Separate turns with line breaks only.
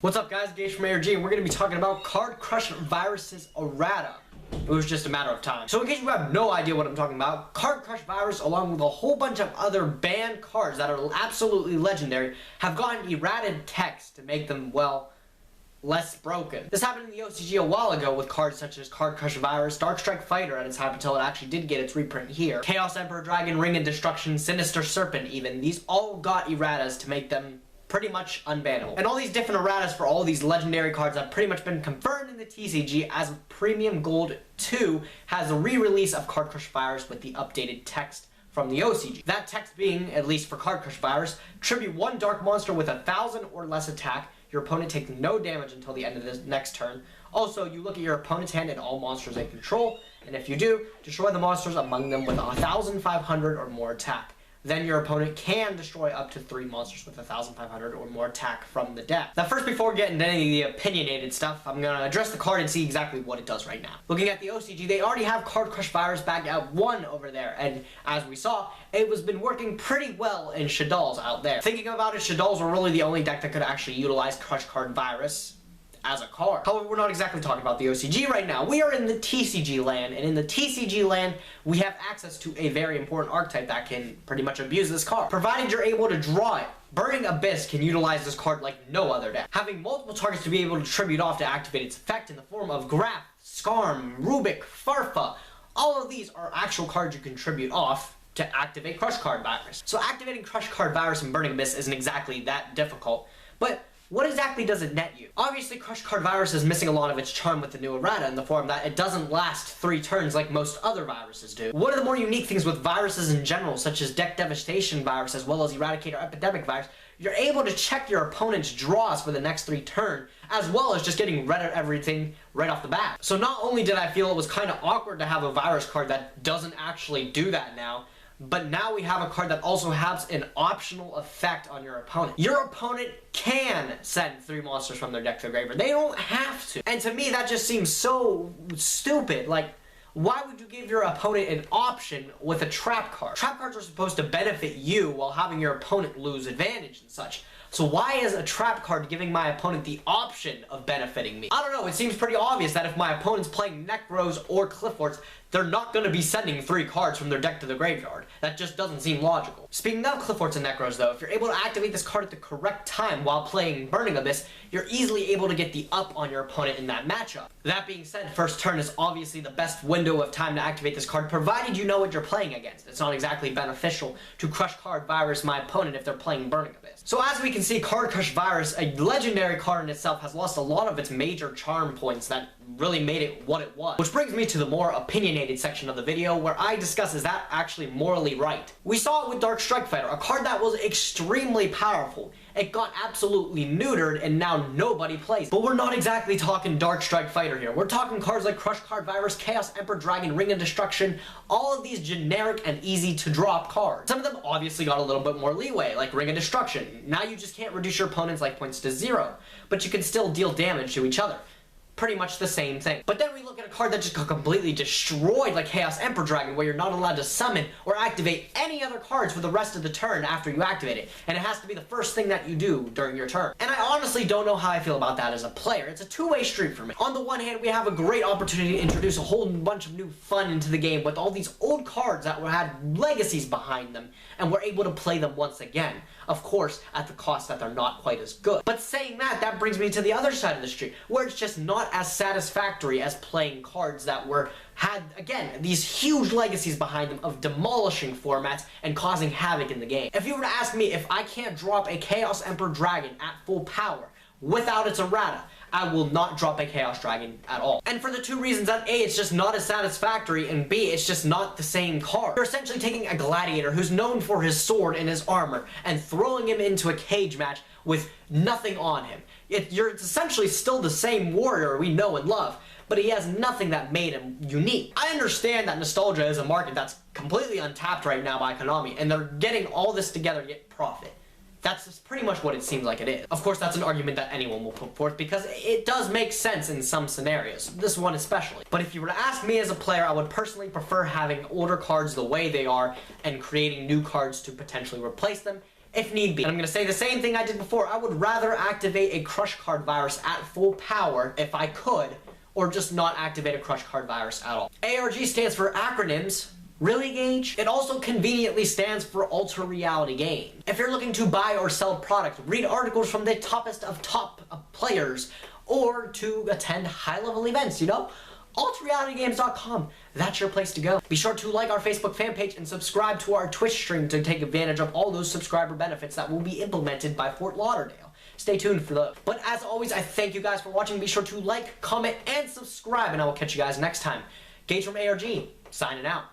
What's up guys, Gage from ARG, and we're going to be talking about Card Crush Virus's Errata. It was just a matter of time. So in case you have no idea what I'm talking about, Card Crush Virus, along with a whole bunch of other banned cards that are absolutely legendary, have gotten errated text to make them, well, less broken. This happened in the OCG a while ago with cards such as Card Crush Virus, Dark Strike Fighter at its time until it actually did get its reprint here, Chaos Emperor Dragon, Ring of Destruction, Sinister Serpent even. These all got erratas to make them pretty much unbannable. And all these different erratas for all these legendary cards have pretty much been confirmed in the TCG, as Premium Gold 2 has a re-release of Card Crush Virus with the updated text from the OCG. That text being, at least for Card Crush Virus, tribute one dark monster with 1,000 or less attack. Your opponent takes no damage until the end of the next turn. Also, you look at your opponent's hand and all monsters they control, and if you do, destroy the monsters among them with 1,500 or more attack. Then your opponent can destroy up to 3 monsters with 1,500 or more attack from the deck. Now first, before getting into any of the opinionated stuff, I'm going to address the card and see exactly what it does right now. Looking at the OCG, they already have Card Crush Virus back at 1 over there, and as we saw, it was been working pretty well in Shadal's out there. Thinking about it, Shadal's were really the only deck that could actually utilize Crush Card Virus as a card. However, we're not exactly talking about the OCG right now. We are in the TCG land, and in the TCG land, we have access to a very important archetype that can pretty much abuse this card. Provided you're able to draw it, Burning Abyss can utilize this card like no other deck. Having multiple targets to be able to tribute off to activate its effect in the form of Graph, Skarm, Rubik, Farfa. All of these are actual cards you can tribute off to activate Crush Card Virus. So activating Crush Card Virus and Burning Abyss isn't exactly that difficult, but what exactly does it net you? Obviously, Crush Card Virus is missing a lot of its charm with the new errata in the form that it doesn't last 3 turns like most other viruses do. One of the more unique things with viruses in general, such as Deck Devastation Virus as well as Eradicator Epidemic Virus, you're able to check your opponent's draws for the next 3 turns, as well as just getting rid of everything right off the bat. So not only did I feel it was kind of awkward to have a virus card that doesn't actually do that now, but now we have a card that also has an optional effect on your opponent. Your opponent can send 3 monsters from their deck to the graveyard. They don't have to. And to me, that just seems so stupid. Like, why would you give your opponent an option with a trap card? Trap cards are supposed to benefit you while having your opponent lose advantage and such. So why is a trap card giving my opponent the option of benefiting me? I don't know, it seems pretty obvious that if my opponent's playing Necros or Cliffforts, they're not going to be sending 3 cards from their deck to the graveyard. That just doesn't seem logical. Speaking of Cliffforts and Necros though, if you're able to activate this card at the correct time while playing Burning Abyss, you're easily able to get the up on your opponent in that matchup. That being said, first turn is obviously the best window of time to activate this card, provided you know what you're playing against. It's not exactly beneficial to Crush Card Virus my opponent if they're playing Burning Abyss. So as we can see, Card Crush Virus, a legendary card in itself, has lost a lot of its major charm points that really made it what it was. Which brings me to the more opinionated section of the video, where I discuss is that actually morally right. We saw it with Dark Strike Fighter, a card that was extremely powerful. It got absolutely neutered and now nobody plays. But we're not exactly talking Dark Strike Fighter here. We're talking cards like Crush Card Virus, Chaos Emperor Dragon, Ring of Destruction, all of these generic and easy to drop cards. Some of them obviously got a little bit more leeway, like Ring of Destruction. Now you just can't reduce your opponent's life points to 0, but you can still deal damage to each other. Pretty much the same thing. But then we look at a card that just got completely destroyed, like Chaos Emperor Dragon, where you're not allowed to summon or activate any other cards for the rest of the turn after you activate it, and it has to be the first thing that you do during your turn. And I honestly don't know how I feel about that as a player. It's a two-way street for me. On the one hand, we have a great opportunity to introduce a whole bunch of new fun into the game with all these old cards that had legacies behind them, and we're able to play them once again. Of course, at the cost that they're not quite as good. But saying that, that brings me to the other side of the street, where it's just not as satisfactory as playing cards that had, again, these huge legacies behind them of demolishing formats and causing havoc in the game. If you were to ask me if I can't drop a Chaos Emperor Dragon at full power without its errata, I will not drop a Chaos Dragon at all. And for the 2 reasons that A, it's just not as satisfactory, and B, it's just not the same card. You're essentially taking a gladiator who's known for his sword and his armor and throwing him into a cage match with nothing on him. It's essentially still the same warrior we know and love, but he has nothing that made him unique. I understand that nostalgia is a market that's completely untapped right now by Konami, and they're getting all this together to get profit. That's pretty much what it seems like it is. Of course, that's an argument that anyone will put forth because it does make sense in some scenarios, this one especially. But if you were to ask me as a player, I would personally prefer having older cards the way they are and creating new cards to potentially replace them if need be. And I'm going to say the same thing I did before. I would rather activate a crush card virus at full power if I could, or just not activate a crush card virus at all. ARG stands for acronyms. Really, Gage? It also conveniently stands for Ultra Reality Game. If you're looking to buy or sell product, read articles from the toppest of top players, or to attend high-level events, you know? ultrarealitygames.com, that's your place to go. Be sure to like our Facebook fan page and subscribe to our Twitch stream to take advantage of all those subscriber benefits that will be implemented by Fort Lauderdale. Stay tuned for those. But as always, I thank you guys for watching. Be sure to like, comment, and subscribe, and I will catch you guys next time. Gage from ARG, signing out.